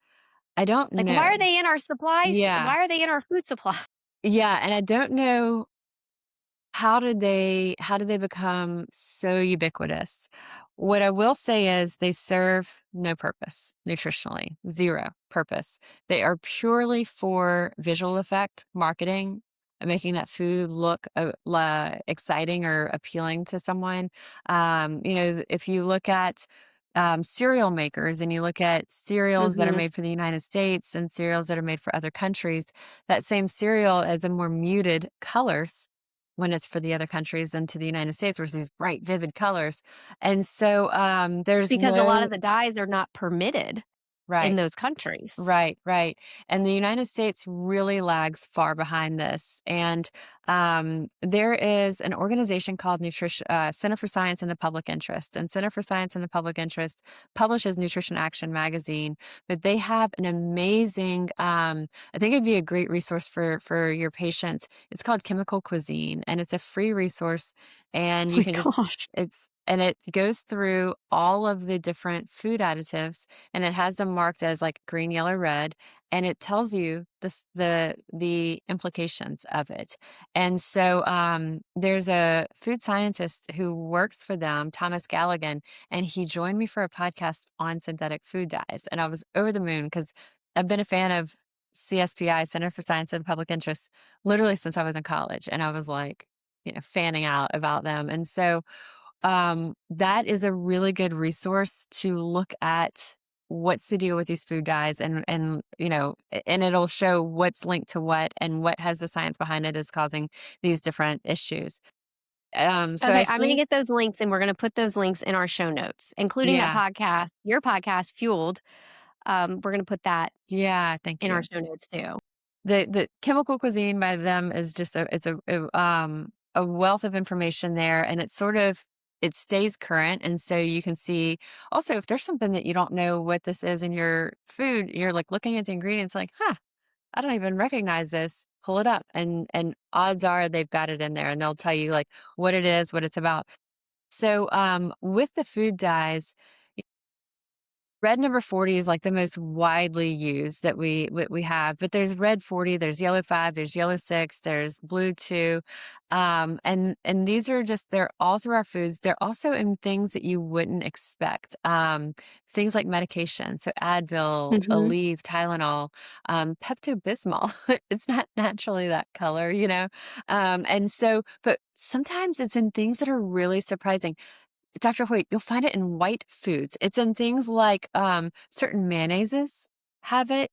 [SPEAKER 2] I don't
[SPEAKER 1] like, why are
[SPEAKER 2] know.
[SPEAKER 1] they in our supplies?
[SPEAKER 2] Yeah.
[SPEAKER 1] Why are they in our food supply?
[SPEAKER 2] Yeah, and I don't know how did they become so ubiquitous? What I will say is they serve no purpose nutritionally, 0 purpose. They are purely for visual effect, marketing, and making that food look, exciting or appealing to someone. If you look at, cereal makers and you look at cereals that are
[SPEAKER 1] Mhm.
[SPEAKER 2] made for the United States and cereals that are made for other countries, that same cereal is a more muted colors when it's for the other countries than to the United States, where it's these bright, vivid colors. And so, there's
[SPEAKER 1] Because a lot of
[SPEAKER 2] no
[SPEAKER 1] the dyes are not permitted in
[SPEAKER 2] right.
[SPEAKER 1] those countries.
[SPEAKER 2] Right, right. And the United States really lags far behind this. And there is an organization called Center for Science in the Public Interest. And Center for Science in the Public Interest publishes Nutrition Action magazine. But they have an amazing, I think it'd be a great resource for your patients. It's called Chemical Cuisine, and it's a free resource. And
[SPEAKER 1] Oh
[SPEAKER 2] you
[SPEAKER 1] my
[SPEAKER 2] can just,
[SPEAKER 1] gosh.
[SPEAKER 2] and it goes through all of the different food additives and it has them marked as like green, yellow, red, and it tells you the implications of it. And so there's a food scientist who works for them, Thomas Galligan, and he joined me for a podcast on synthetic food dyes, and I was over the moon because I've been a fan of CSPI, Center for Science and Public Interest, literally since I was in college, and I was like, fanning out about them, and so that is a really good resource to look at what's the deal with these food dyes and it'll show what's linked to what and what has the science behind it is causing these different issues. So
[SPEAKER 1] Okay,
[SPEAKER 2] I
[SPEAKER 1] I'm gonna
[SPEAKER 2] think
[SPEAKER 1] get those links, and we're gonna put those links in our show notes, including that
[SPEAKER 2] yeah,
[SPEAKER 1] podcast, your podcast, Fueled. We're gonna put that
[SPEAKER 2] yeah, thank
[SPEAKER 1] in our
[SPEAKER 2] you.
[SPEAKER 1] show notes too.
[SPEAKER 2] The chemical cuisine by them is just a wealth of information there, and it's sort of it stays current, and so you can see also if there's something that you don't know what this is in your food, you're like looking at the ingredients like, huh, I don't even recognize this. Pull it up, and odds are they've got it in there, and they'll tell you like what it is, what it's about. So with the food dyes, Red number 40 is like the most widely used that we have, but there's red 40, there's yellow 5, there's yellow 6, there's blue 2. And these are just they're all through our foods. They're also in things that you wouldn't expect. Things like medication, so Advil,
[SPEAKER 1] Mhm.
[SPEAKER 2] Aleve, Tylenol, Pepto-Bismol. It's not naturally that color, you know? And so but sometimes it's in things that are really surprising. Dr. Hoyt, you'll find it in white foods. It's in things like, certain mayonnaises have it,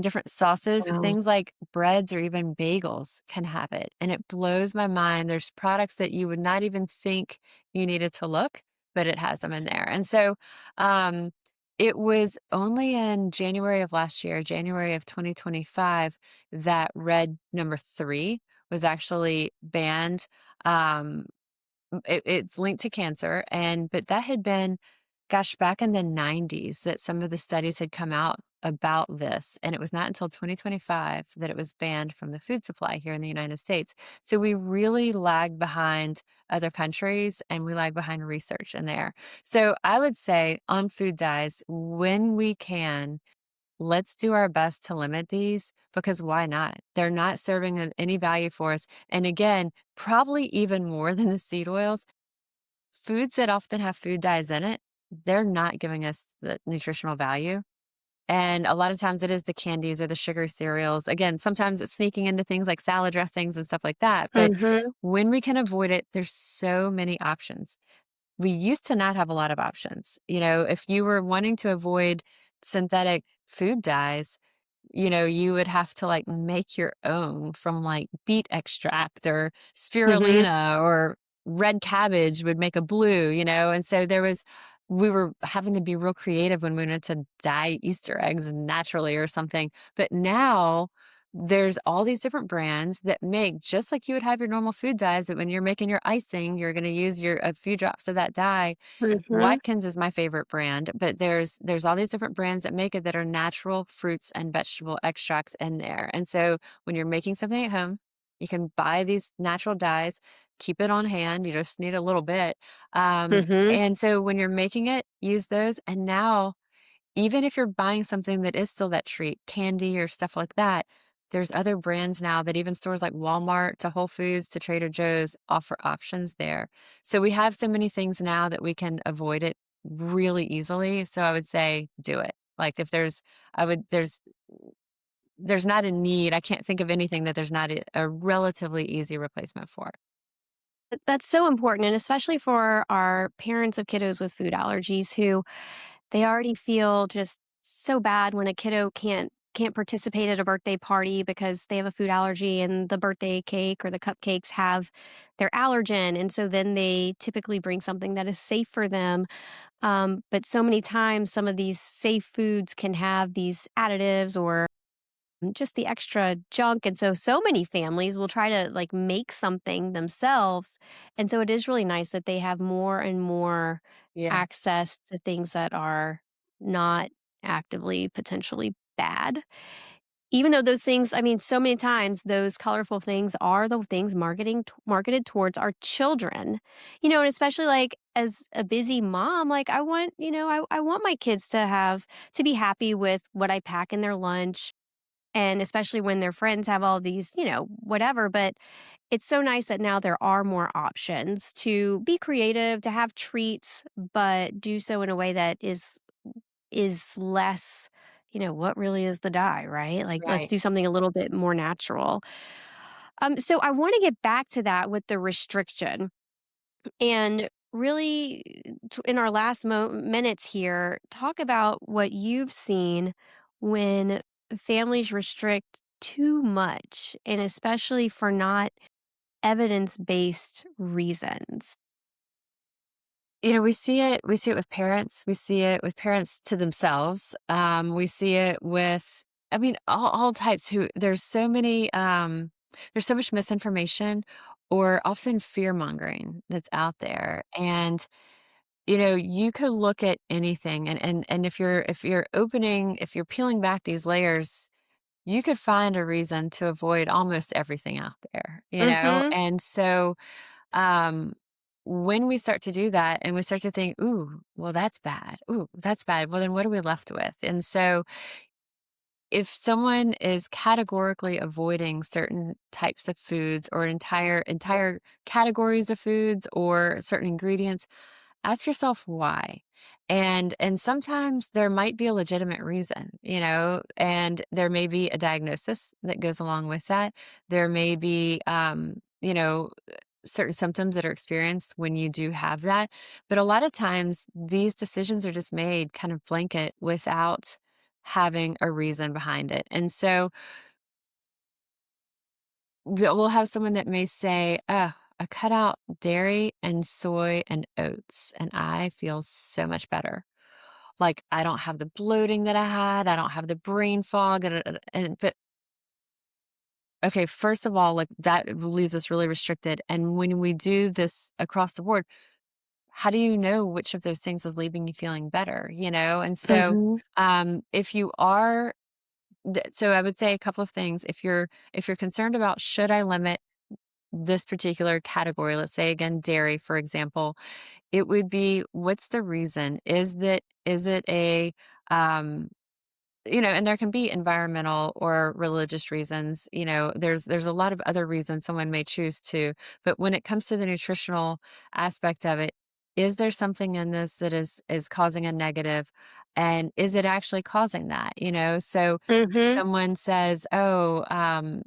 [SPEAKER 2] different sauces,
[SPEAKER 1] Wow.
[SPEAKER 2] things like breads or even bagels can have it, and it blows my mind. There's products that you would not even think you needed to look, but it has them in there, and so, um, it was only in January of last year, January of 2025, that red number 3 was actually banned, um, it's linked to cancer, and but that had been, gosh, back in the '90s that some of the studies had come out about this, and it was not until 2025 that it was banned from the food supply here in the United States. So we really lag behind other countries, and we lag behind research in there. So I would say on food dyes, when we can, let's do our best to limit these because why not? They're not serving any value for us. And again, probably even more than the seed oils, foods that often have food dyes in it, they're not giving us the nutritional value. And a lot of times it is the candies or the sugary cereals. Again, sometimes it's sneaking into things like salad dressings and stuff like that. But
[SPEAKER 1] Mhm.
[SPEAKER 2] when we can avoid it, there's so many options. We used to not have a lot of options. You know, if you were wanting to avoid synthetic food dyes, you know, you would have to like make your own from like beet extract or
[SPEAKER 1] Mhm.
[SPEAKER 2] spirulina or red cabbage would make a blue, you know? And so we were having to be real creative when we wanted to dye Easter eggs naturally or something. But now there's all these different brands that make just like you would have your normal food dyes that when you're making your icing, you're going to use a few drops of that dye.
[SPEAKER 1] Mhm.
[SPEAKER 2] Watkins is my favorite brand, but there's all these different brands that make it that are natural fruits and vegetable extracts in there. And so when you're making something at home, you can buy these natural dyes, keep it on hand. You just need a little bit.
[SPEAKER 1] Mhm.
[SPEAKER 2] And so when you're making it, use those. And now even if you're buying something that is still that treat, candy or stuff like that, there's other brands now that even stores like Walmart to Whole Foods to Trader Joe's offer options there. So we have so many things now that we can avoid it really easily. So I would say do it. Like if there's I would there's not a need. I can't think of anything that there's not a relatively easy replacement for.
[SPEAKER 1] That's so important, and especially for our parents of kiddos with food allergies who they already feel just so bad when a kiddo can't participate at a birthday party because they have a food allergy and the birthday cake or the cupcakes have their allergen, and so then they typically bring something that is safe for them. But so many times, some of these safe foods can have these additives or just the extra junk, and so many families will try to, like, make something themselves, and so it is really nice that they have more and more
[SPEAKER 2] Yeah.
[SPEAKER 1] access to things that are not actively potentially bad. Even though those things I mean, so many times those colorful things are the things marketed towards our children. And especially, like, as a busy mom, like, I want my kids to be happy with what I pack in their lunch, and especially when their friends have all these, whatever, but it's so nice that now there are more options to be creative, to have treats, but do so in a way that is less, what really is the dye, right? Like, let's
[SPEAKER 2] Right.
[SPEAKER 1] do something a little bit more natural. So I want to get back to that with the restriction and really in our last minutes here, talk about what you've seen when families restrict too much, and especially for not evidence-based reasons.
[SPEAKER 2] We see it with parents, we see it with parents to themselves, we see it with I mean, all types who there's so much misinformation or often fear-mongering that's out there, and, you could look at anything and if you're peeling back these layers, you could find a reason to avoid almost everything out there, you know?
[SPEAKER 1] Mhm.
[SPEAKER 2] And so, um when we start to do that and we start to think, ooh, well, that's bad. Ooh, that's bad. Well, then what are we left with? And so if someone is categorically avoiding certain types of foods or entire categories of foods or certain ingredients, ask yourself why. And sometimes there might be a legitimate reason, and there may be a diagnosis that goes along with that. There may be certain symptoms that are experienced when you do have that. But a lot of times these decisions are just made kind of blanket without having a reason behind it. And so we'll have someone that may say, oh, I cut out dairy and soy and oats, and I feel so much better. Like I don't have the bloating that I had, I don't have the brain fog, but okay, first of all, like that leaves us really restricted. And when we do this across the board, how do you know which of those things is leaving you feeling better, And so,
[SPEAKER 1] Mhm.
[SPEAKER 2] if you are so I would say a couple of things. If you're concerned about should I limit this particular category, let's say again, dairy, for example, it would be what's the reason? Is it a um and there can be environmental or religious reasons, there's a lot of other reasons someone may choose to, but when it comes to the nutritional aspect of it, is there something in this that is causing a negative, and is it actually causing that, So if
[SPEAKER 1] Mhm.
[SPEAKER 2] someone says, "Oh, I'm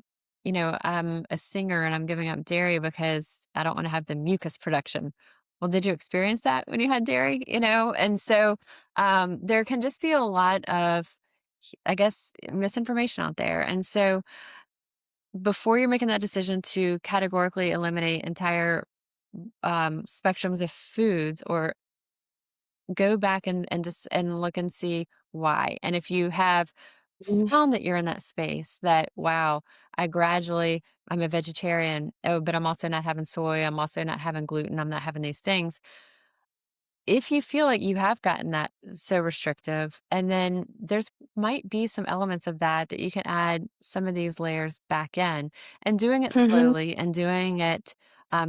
[SPEAKER 2] a singer and I'm giving up dairy because I don't want to have the mucus production." Well, did you experience that when you had dairy? And so there can just be a lot of I guess, misinformation out there. And so before you're making that decision to categorically eliminate entire spectrums of foods, or go back and look and see why. And if you have
[SPEAKER 1] Mhm.
[SPEAKER 2] found that you're in that space that, wow, I'm a vegetarian. Oh, but I'm also not having soy. I'm also not having gluten. I'm not having these things. If you feel like you have gotten that so restrictive, and then there's might be some elements of that you can add some of these layers back in, and doing it
[SPEAKER 1] Mhm.
[SPEAKER 2] slowly and doing it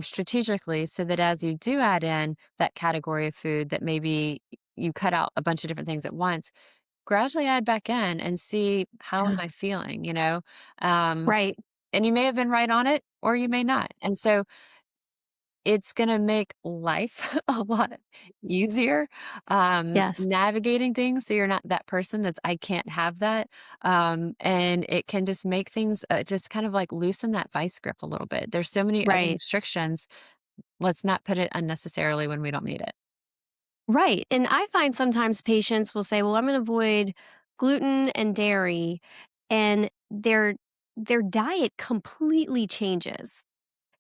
[SPEAKER 2] strategically, so that as you do add in that category of food that maybe you cut out a bunch of different things at once, gradually add back in and see how am
[SPEAKER 1] Yeah.
[SPEAKER 2] I feeling, um,
[SPEAKER 1] Right.
[SPEAKER 2] and you may have been right on it or you may not. And so it's gonna make life a lot easier,
[SPEAKER 1] Yes.
[SPEAKER 2] navigating things, so you're not that person that's, "I can't have that," and it can just make things, just kind of, like, loosen that vice grip a little bit. There's so many other
[SPEAKER 1] Right.
[SPEAKER 2] restrictions, let's not put it unnecessarily when we don't need it.
[SPEAKER 1] Right. And I find sometimes patients will say, "Well, I'm gonna avoid gluten and dairy," and their diet completely changes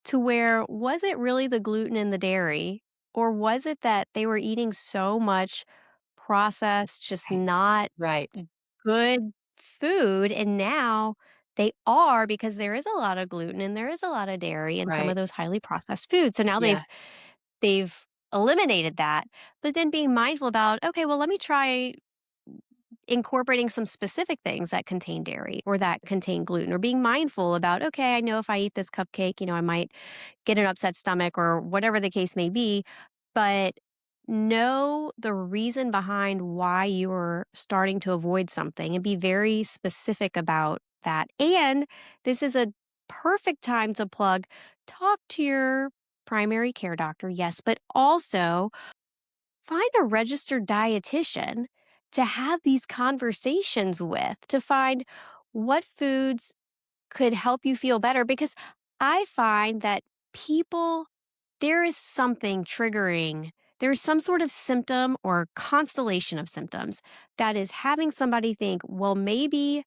[SPEAKER 1] to where was it really the gluten and the dairy, or was it that they were eating so much processed, just
[SPEAKER 2] Right.
[SPEAKER 1] not
[SPEAKER 2] Right.
[SPEAKER 1] good food, and now they are because there is a lot of gluten and there is a lot of dairy in some of
[SPEAKER 2] Right.
[SPEAKER 1] those highly processed foods. So now
[SPEAKER 2] Yes.
[SPEAKER 1] they've eliminated that, but then being mindful about, okay, well, let me try incorporating some specific things that contain dairy or that contain gluten, or being mindful about, okay, I know if I eat this cupcake, I might get an upset stomach or whatever the case may be, but know the reason behind why you're starting to avoid something and be very specific about that. And this is a perfect time to plug, talk to your primary care doctor, yes, but also find a registered dietitian to have these conversations with, to find what foods could help you feel better. Because I find that people, there is something triggering. There's some sort of symptom or constellation of symptoms that is having somebody think, well, maybe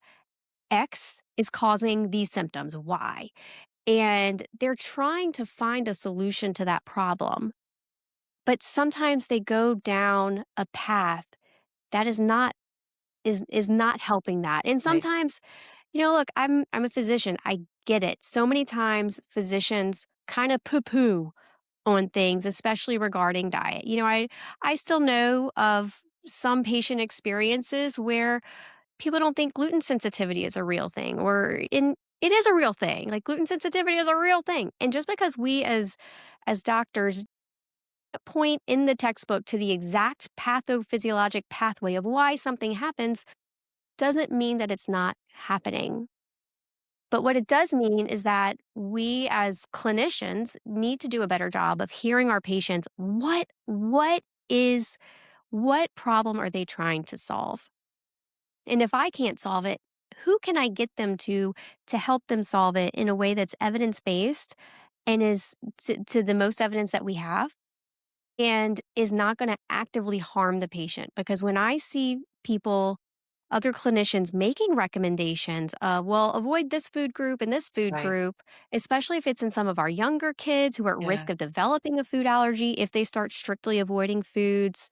[SPEAKER 1] X is causing these symptoms. Y? And they're trying to find a solution to that problem. But sometimes they go down a path that is not helping that. And
[SPEAKER 2] Right.
[SPEAKER 1] sometimes, look, I'm a physician. I get it. So many times physicians kind of poo-poo on things, especially regarding diet. I still know of some patient experiences where people don't think gluten sensitivity is a real thing, or in it is a real thing. Like gluten sensitivity is a real thing. And just because we as doctors point in the textbook to the exact pathophysiologic pathway of why something happens doesn't mean that it's not happening. But what it does mean is that we as clinicians need to do a better job of hearing our patients. What problem are they trying to solve? And if I can't solve it, who can I get them to help them solve it in a way that's evidence-based and is to the most evidence that we have and is not gonna actively harm the patient? Because when I see people, other clinicians making recommendations of, well, avoid this food group and this food
[SPEAKER 2] Right.
[SPEAKER 1] group, especially if it's in some of our younger kids who are at
[SPEAKER 2] Yeah.
[SPEAKER 1] risk of developing a food allergy if they start strictly avoiding foods,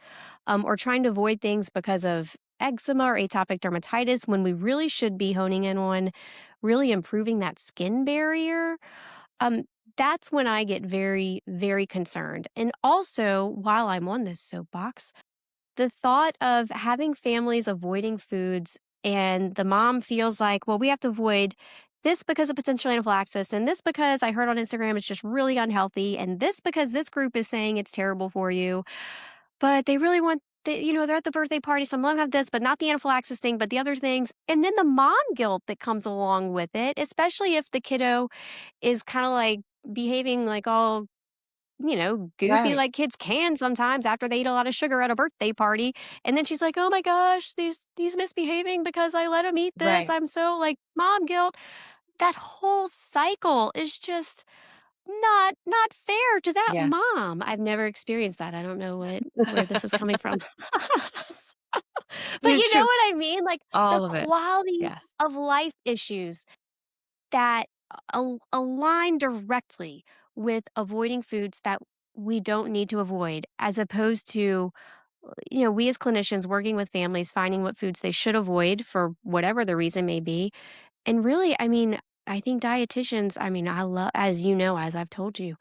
[SPEAKER 1] or trying to avoid things because of eczema or atopic dermatitis when we really should be honing in on really improving that skin barrier. Um, that's when I get very, very concerned. And also, while I'm on this soapbox, the thought of having families avoiding foods and the mom feels like, well, we have to avoid this because of potential anaphylaxis, and this because I heard on Instagram it's just really unhealthy, and this because this group is saying it's terrible for you. But they really want they're at the birthday party, so I'm gonna have this, but not the anaphylaxis thing, but the other things. And then the mom guilt that comes along with it, especially if the kiddo is kind of like behaving like all goofy
[SPEAKER 2] Right.
[SPEAKER 1] like kids can sometimes after they eat a lot of sugar at a birthday party. And then she's like, "Oh my gosh, he's misbehaving because I let him eat this.
[SPEAKER 2] Right.
[SPEAKER 1] I'm so like mom guilt." That whole cycle is just not fair to that
[SPEAKER 2] Yes.
[SPEAKER 1] mom. I've never experienced that. I don't know where this is coming from. But
[SPEAKER 2] It's
[SPEAKER 1] you know
[SPEAKER 2] true.
[SPEAKER 1] what I mean? Like the
[SPEAKER 2] All of it.
[SPEAKER 1] quality
[SPEAKER 2] Yes.
[SPEAKER 1] of life issues that align directly with avoiding foods that we don't need to avoid, as opposed to, we as clinicians working with families, finding what foods they should avoid for whatever the reason may be. And really, I mean, I think dietitians, I mean, I love, as you know, as I've told you,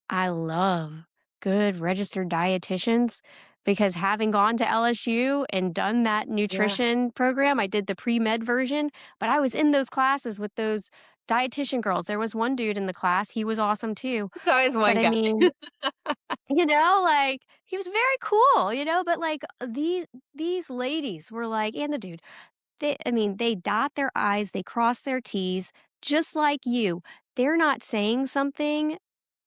[SPEAKER 1] I love good registered dietitians because having gone to LSU and done that
[SPEAKER 2] Yeah.
[SPEAKER 1] nutrition program, I did the pre-med version, but I was in those classes with those dietitian girls. There was one dude in the class, he was awesome too.
[SPEAKER 2] It's always
[SPEAKER 1] But
[SPEAKER 2] one
[SPEAKER 1] I
[SPEAKER 2] guy.
[SPEAKER 1] mean, like he was very cool, but like these ladies were like, and the dude, they dot their I's, they cross their T's, just like you. They're not saying something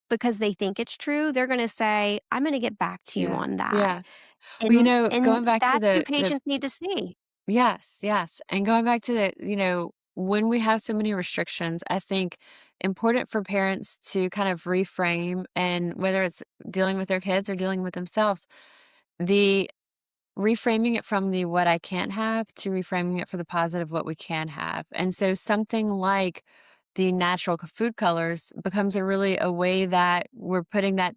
[SPEAKER 1] because they think it's true, they're gonna say, "I'm gonna get back to you
[SPEAKER 2] Yeah.
[SPEAKER 1] on that."
[SPEAKER 2] Yeah. Well,
[SPEAKER 1] And
[SPEAKER 2] going back to
[SPEAKER 1] that's who
[SPEAKER 2] the
[SPEAKER 1] patients need to see.
[SPEAKER 2] yes, yes, and going back to when we have so many restrictions, I think important for parents to kind of reframe, and whether it's dealing with their kids or dealing with themselves, the reframing it from the what I can't have to reframing it for the positive what we can have. And so something like the natural food colors becomes a way that we're putting that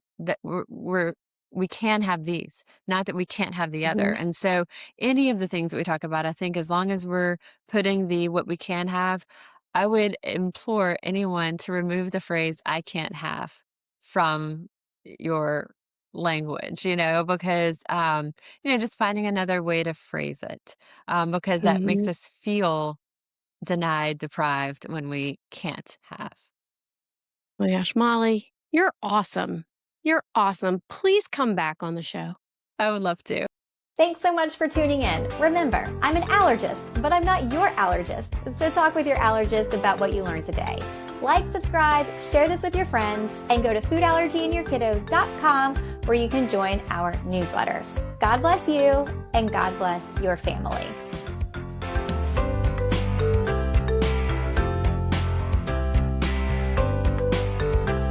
[SPEAKER 2] we can have these, not that we can't have the other.
[SPEAKER 1] Mhm,
[SPEAKER 2] And so any of the things that we talk about, I think as long as we're putting the what we can have, I would implore anyone to remove the phrase I can't have from your language, because just finding another way to phrase it, because that makes
[SPEAKER 1] mhm.
[SPEAKER 2] us feel denied, deprived when we can't have.
[SPEAKER 1] Oh my gosh, Molly, you're awesome. You're awesome. Please come back on the show.
[SPEAKER 2] I would love to.
[SPEAKER 3] Thanks so much for tuning in. Remember, I'm an allergist, but I'm not your allergist. So talk with your allergist about what you learned today. Like, subscribe, share this with your friends, and go to foodallergyinyourkiddo.com where you can join our newsletter. God bless you, and God bless your family.